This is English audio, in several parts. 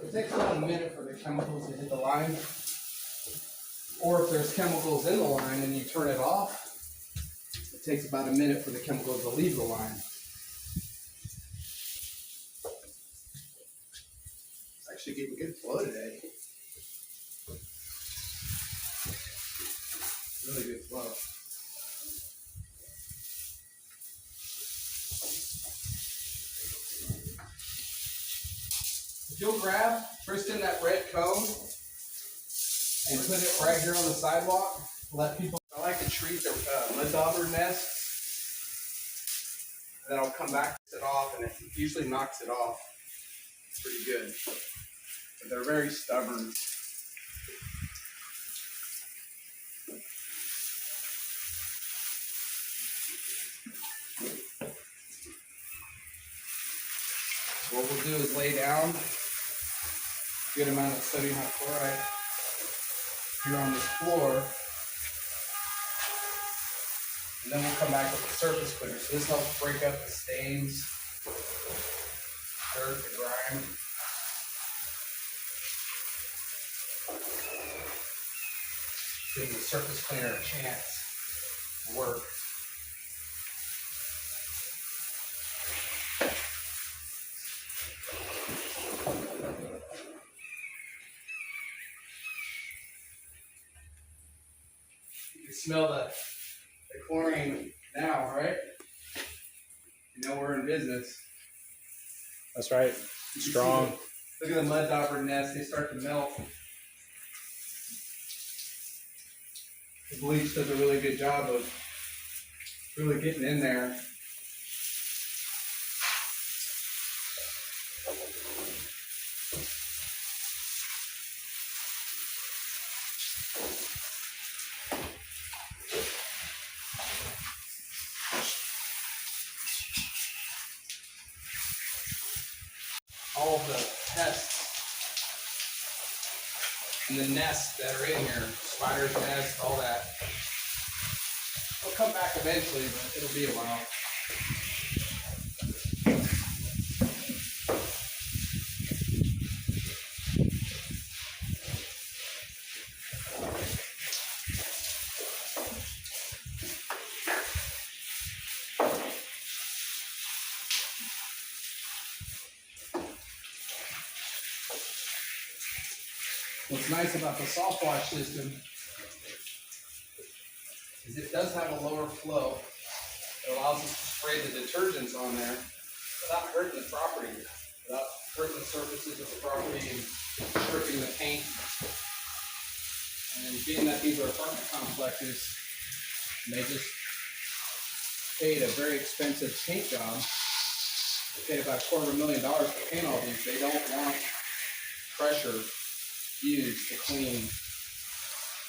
It takes about a minute for the chemicals to hit the line. Or if there's chemicals in the line and you turn it off, it takes about a minute for the chemicals to leave the line. It's actually getting good flow today. Really good flow. If you'll grab, Tristan, that red cone and put it right here on the sidewalk, let people, I like to treat the mud dauber nests, and then I'll come back, it off, and it usually knocks it off. It's pretty good. But they're very stubborn. So what we'll do is lay down a good amount of sodium hypochlorite here on this floor, and then we'll come back with the surface cleaner. So this helps break up the stains, dirt, the grime. Giving the surface cleaner a chance to work. You can smell the chlorine now, right? You know we're in business. That's right. Strong. Look at the mud dauber nests, they start to melt. The bleach does a really good job of really getting in there. All of the pests and the nests that are in here, spider's nest, all that. They'll come back eventually, but it'll be a while. What's nice about the soft wash system is it does have a lower flow. It allows us to spray the detergents on there without hurting the property, without hurting the surfaces of the property and stripping the paint. And being that these are apartment complexes, and they just paid a very expensive paint job. They paid about $250,000 to paint all these. They don't want pressure used to clean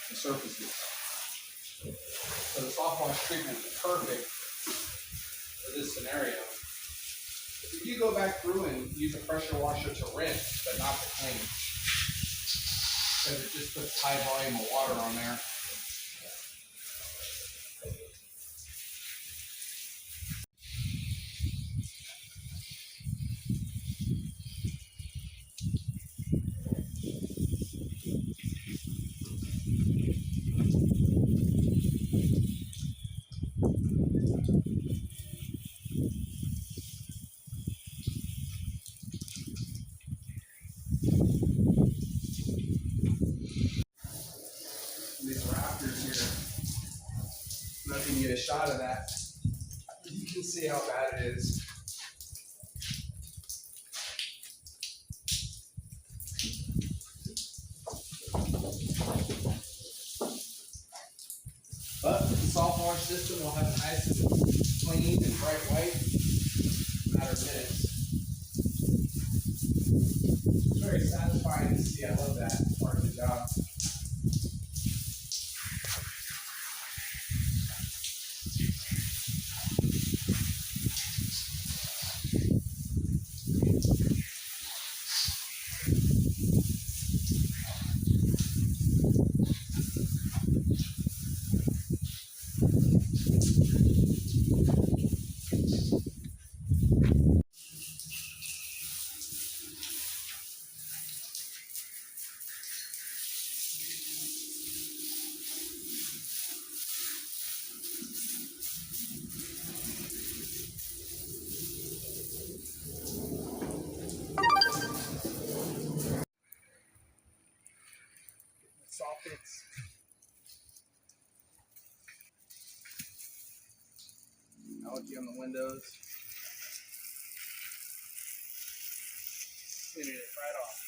the surfaces. So the soft wash treatment is perfect for this scenario. If you go back through and use a pressure washer to rinse, but not to clean, because it just puts high volume of water on there. These rafters here, I'm not going to get a shot of that. You can see how bad it is. But the soft wash system will have it nice and clean and bright white in a matter of minutes. It's very satisfying to see. I love that part of the job. See on the windows. Cleaning it right off.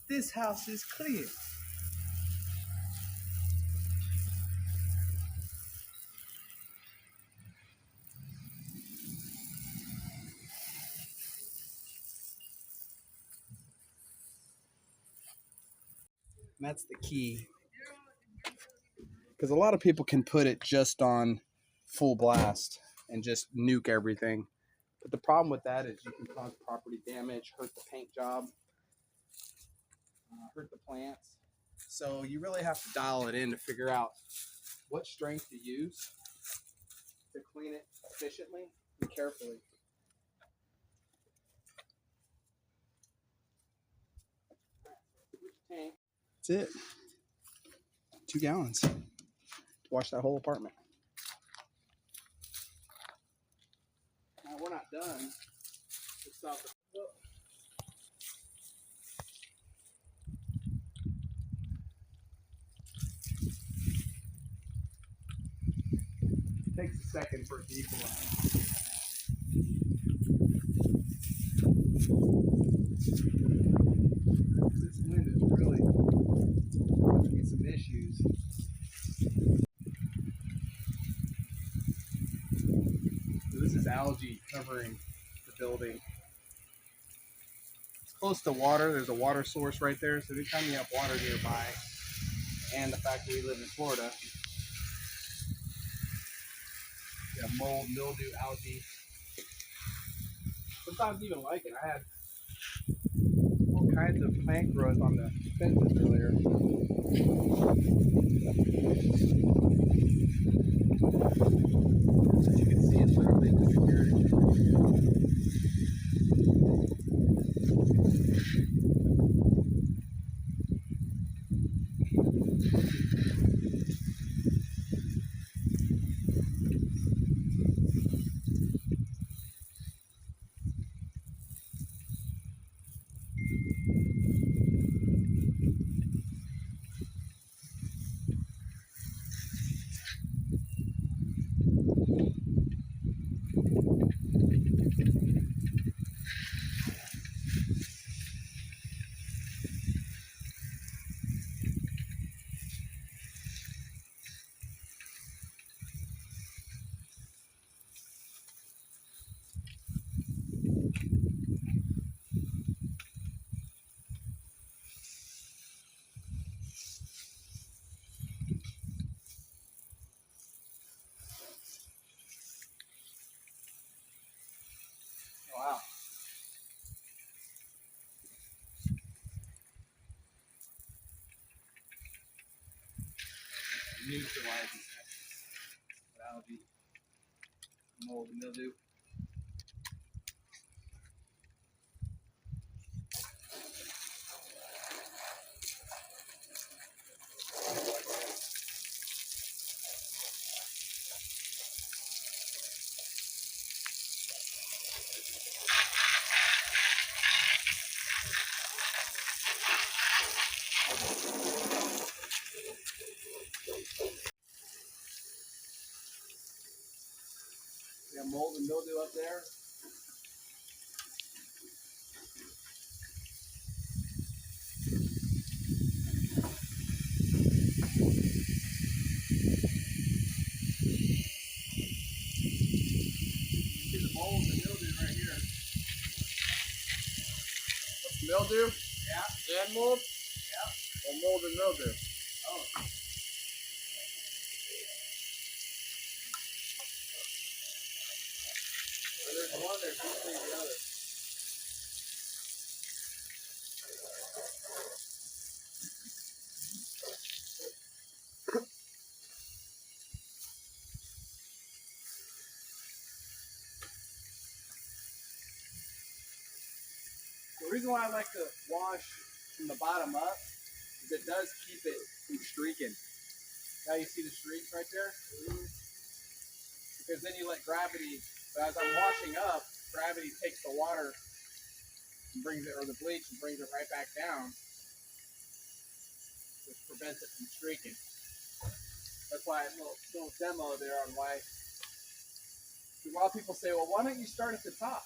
This house is clear. And that's the key. Because a lot of people can put it just on full blast and just nuke everything. But the problem with that is you can cause property damage, hurt the paint job, hurt the plants. So you really have to dial it in to figure out what strength to use to clean it efficiently and carefully. That's it. 2 gallons to wash that whole apartment. Now we're not done. Let's stop it. It takes a second for it to equalize. This wind is really giving me some issues. So this is algae covering the building. It's close to water. There's a water source right there. So anytime you have water nearby, and the fact that we live in Florida, you have mold, mildew, algae. Sometimes even like it. I had all kinds of plant growth on the fences earlier. As you can see, it's literally disappeared. Wow. Neutralizing algae, mold, mildew. We have mold and mildew up there. Mildew? Yeah. And mold? Yeah. Or mold and mildew? Oh. Where there's one, there's usually the other. The reason why I like to wash from the bottom up is it does keep it from streaking. Now you see the streaks right there? Because then you let gravity, but as I'm washing up, gravity takes the water and brings it, or the bleach, and brings it right back down, which prevents it from streaking. That's why a little demo there on why. A lot of people say, well, why don't you start at the top?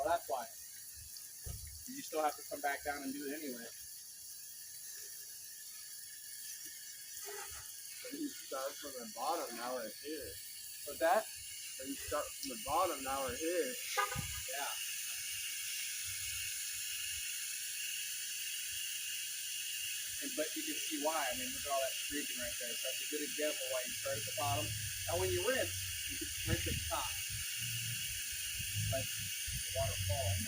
Well, that's why. You still have to come back down and do it anyway. When you start from the bottom, now we're here. What's that? When you start from the bottom, now we're here. Yeah. But you can see why. I mean, look at all that streaking right there. So that's a good example why you start at the bottom. Now when you rinse, you can rinse at the top. Let the water fall.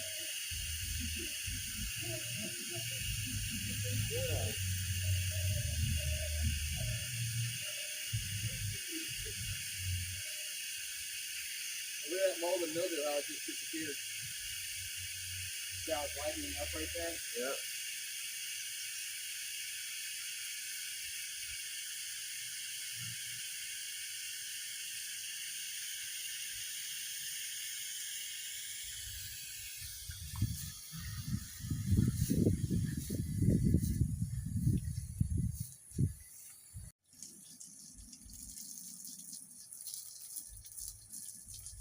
Yeah. Look at that mold and mildew, how it just disappeared. See how it's lightening up right there? Yep.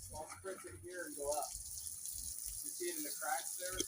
So I'll spritz it here and go up. You see it in the cracks there?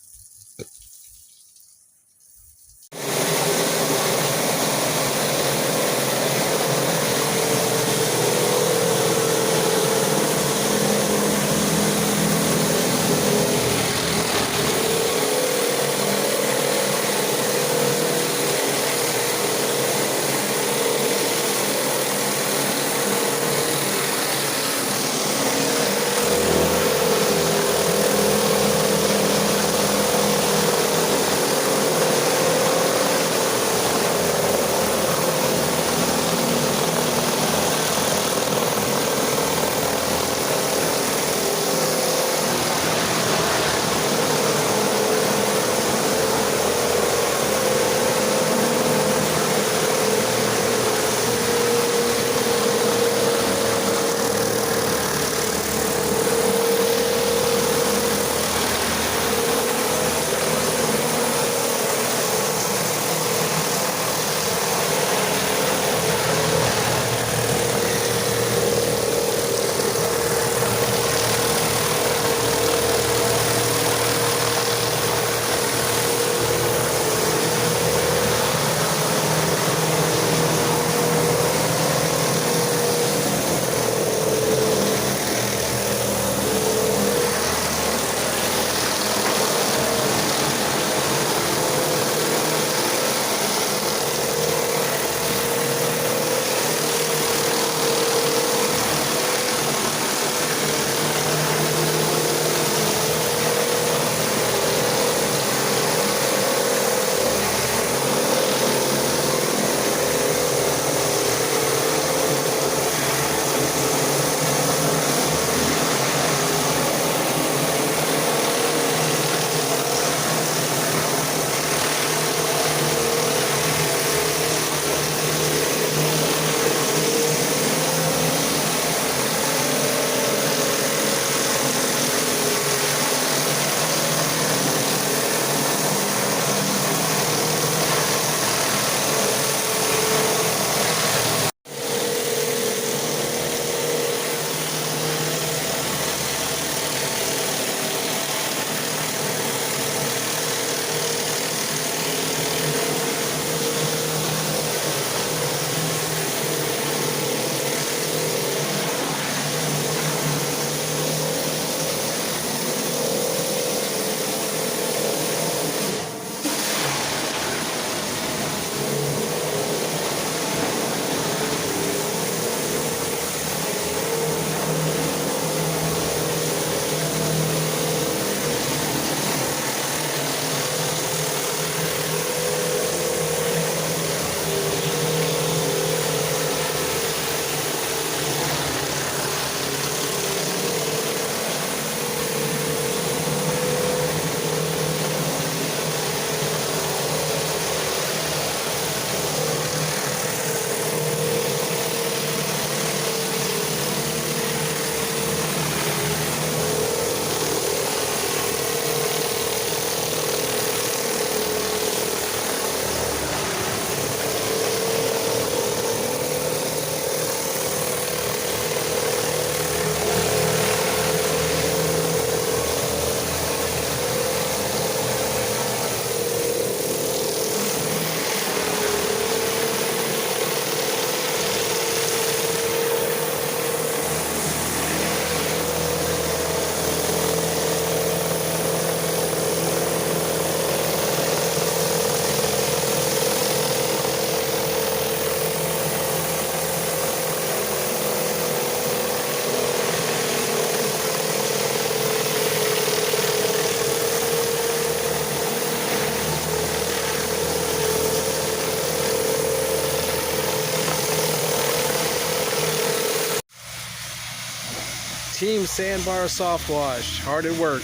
Team Sandbar Soft Wash. Hard at work.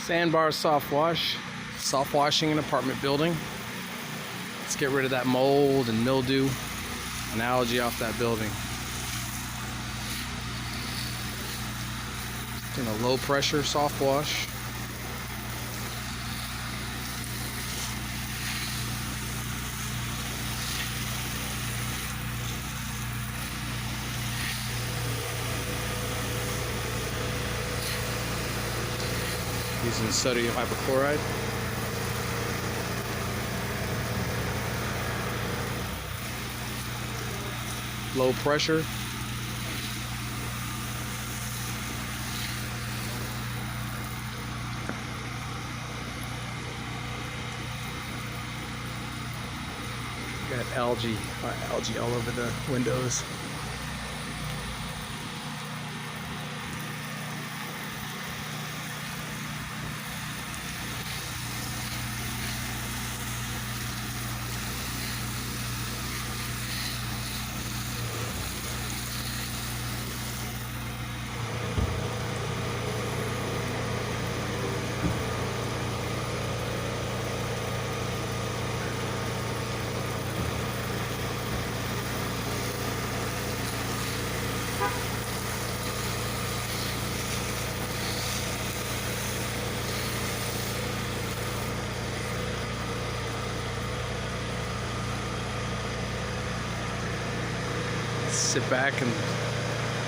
Sandbar Soft Wash. Soft washing an apartment building. Let's get rid of that mold and mildew and algae off that building. Doing a low pressure soft wash. Using sodium hypochlorite. Low pressure. Got algae all over the windows. Sit back and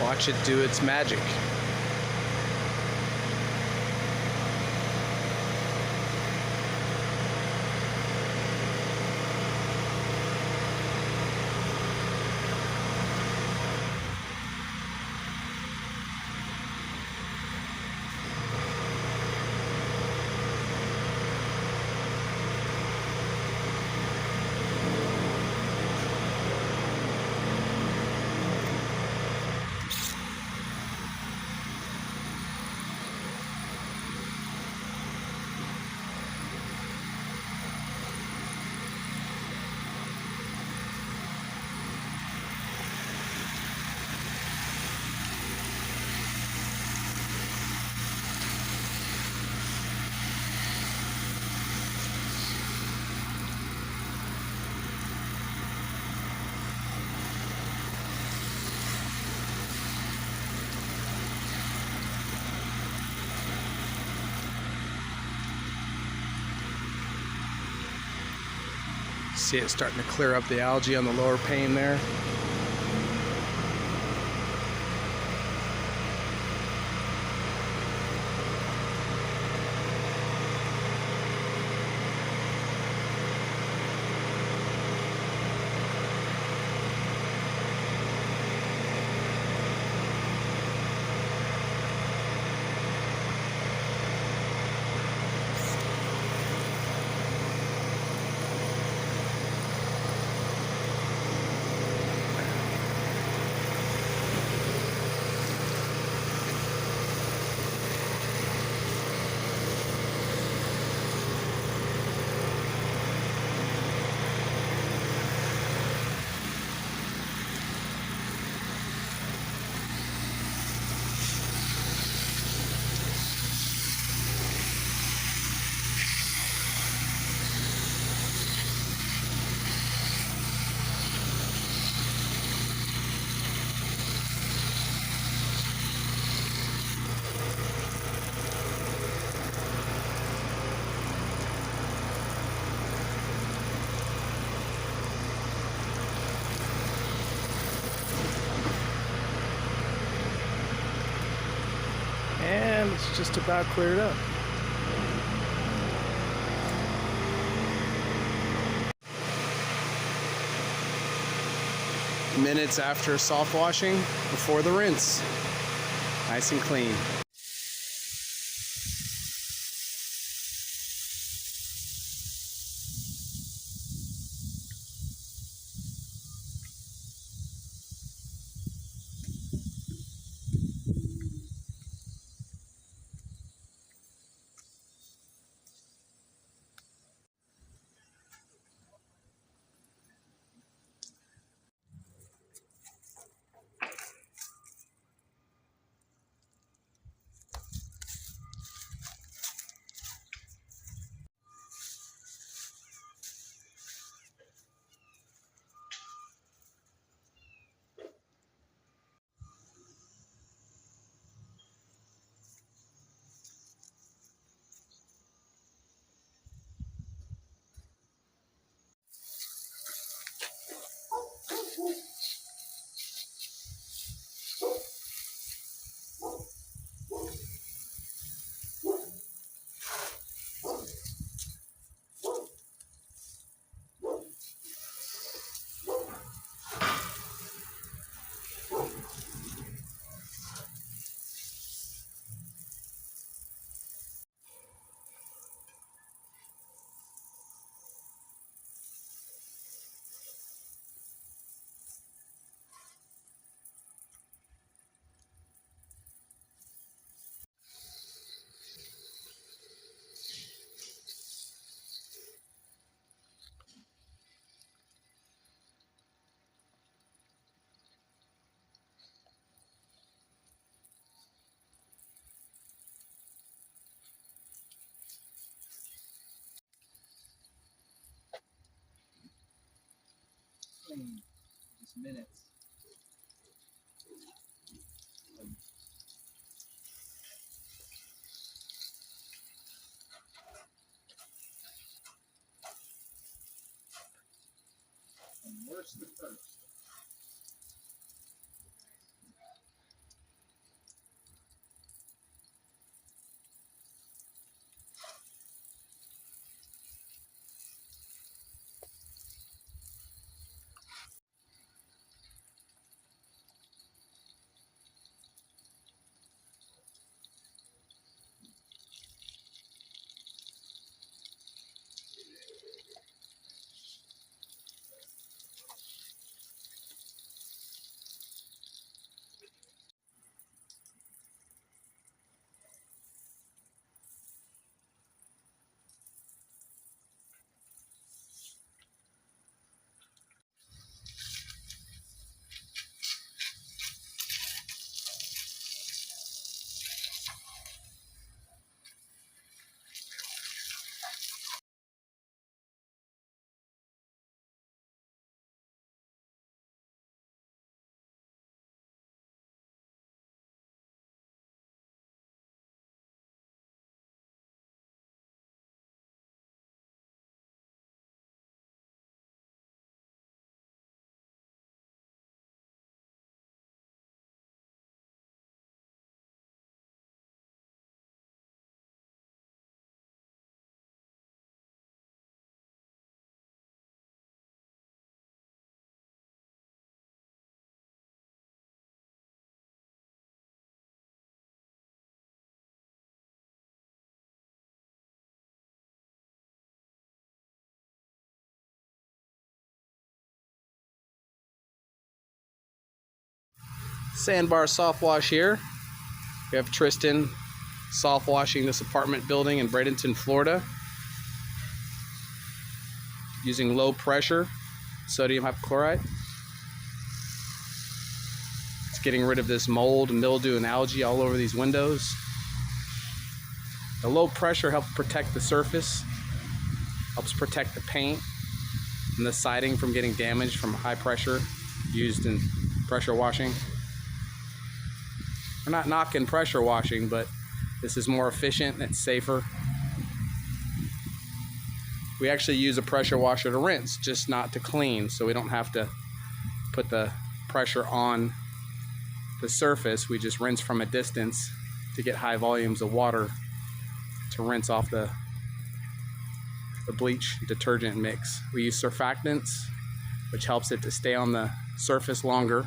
watch it do its magic. See it starting to clear up the algae on the lower pane there. And it's just about cleared up. Minutes after soft washing, before the rinse. Nice and clean. Just minutes. And worse the first. Sandbar soft wash here. We have Tristan soft washing this apartment building in Bradenton, Florida, using low pressure sodium hypochlorite. It's getting rid of this mold, mildew, and algae all over these windows. The low pressure helps protect the surface, helps protect the paint and the siding from getting damaged from high pressure used in pressure washing. We're not knocking pressure washing, but this is more efficient and it's safer. We actually use a pressure washer to rinse, just not to clean, so we don't have to put the pressure on the surface. We just rinse from a distance to get high volumes of water to rinse off the bleach detergent mix. We use surfactants, which helps it to stay on the surface longer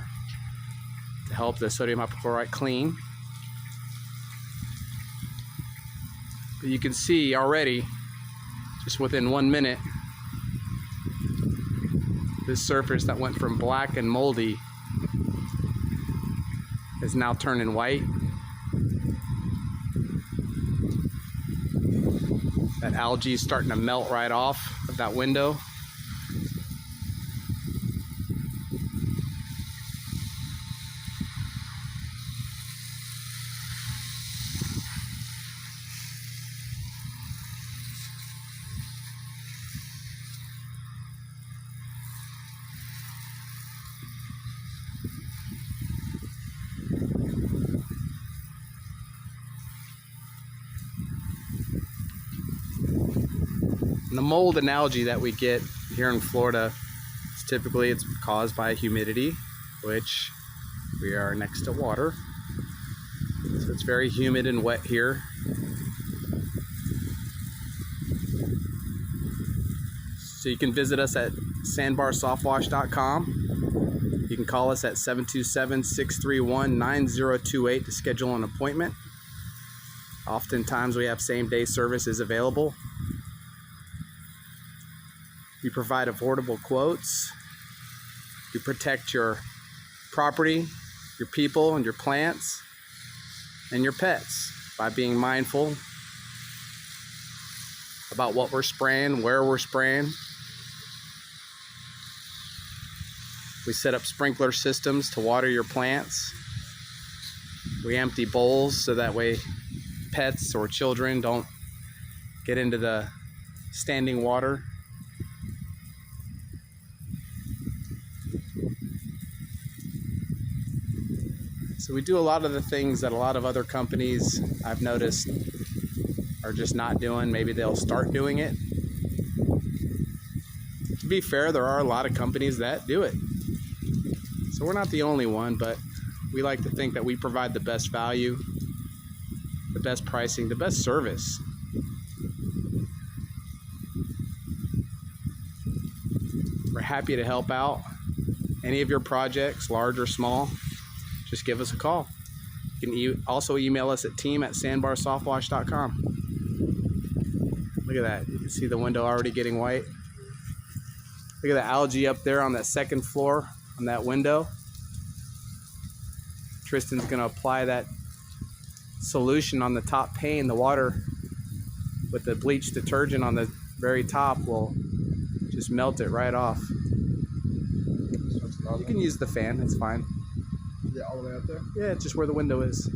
to help the sodium hypochlorite clean. But you can see already, just within 1 minute, this surface that went from black and moldy is now turning white. That algae is starting to melt right off of that window. And the mold and algae that we get here in Florida, it's caused by humidity, which we are next to water. So it's very humid and wet here. So you can visit us at sandbarsoftwash.com. You can call us at 727-631-9028 to schedule an appointment. Oftentimes we have same-day services available. We provide affordable quotes. You protect your property, your people, and your plants, and your pets by being mindful about what we're spraying, where we're spraying. We set up sprinkler systems to water your plants. We empty bowls so that way pets or children don't get into the standing water. So we do a lot of the things that a lot of other companies I've noticed are just not doing. Maybe they'll start doing it. To be fair, there are a lot of companies that do it. So we're not the only one, but we like to think that we provide the best value, the best pricing, the best service. We're happy to help out any of your projects, large or small. Just give us a call. You can also email us at team@sandbarsoftwash.com. Look at that. You can see the window already getting white. Look at the algae up there on that second floor on that window. Tristan's going to apply that solution on the top pane. The water with the bleach detergent on the very top will just melt it right off. You can use the fan, it's fine. Yeah, all the way up there? Yeah, it's just where the window is.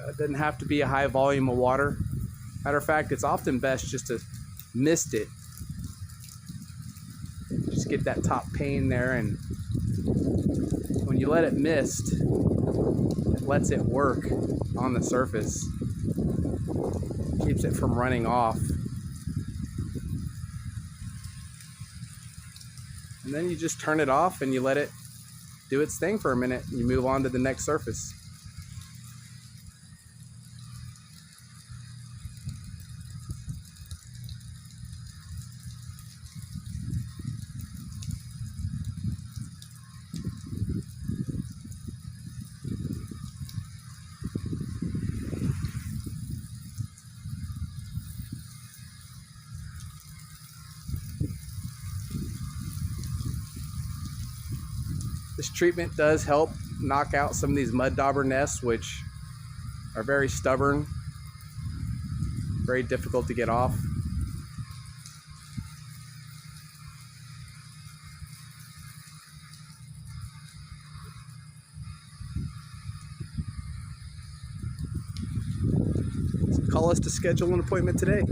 It doesn't have to be a high volume of water. Matter of fact, it's often best just to mist it. Just get that top pane there, and when you let it mist, it lets it work on the surface. Keeps it from running off. And then you just turn it off and you let it do its thing for a minute and you move on to the next surface. This treatment does help knock out some of these mud dauber nests, which are very stubborn, very difficult to get off. So call us to schedule an appointment today.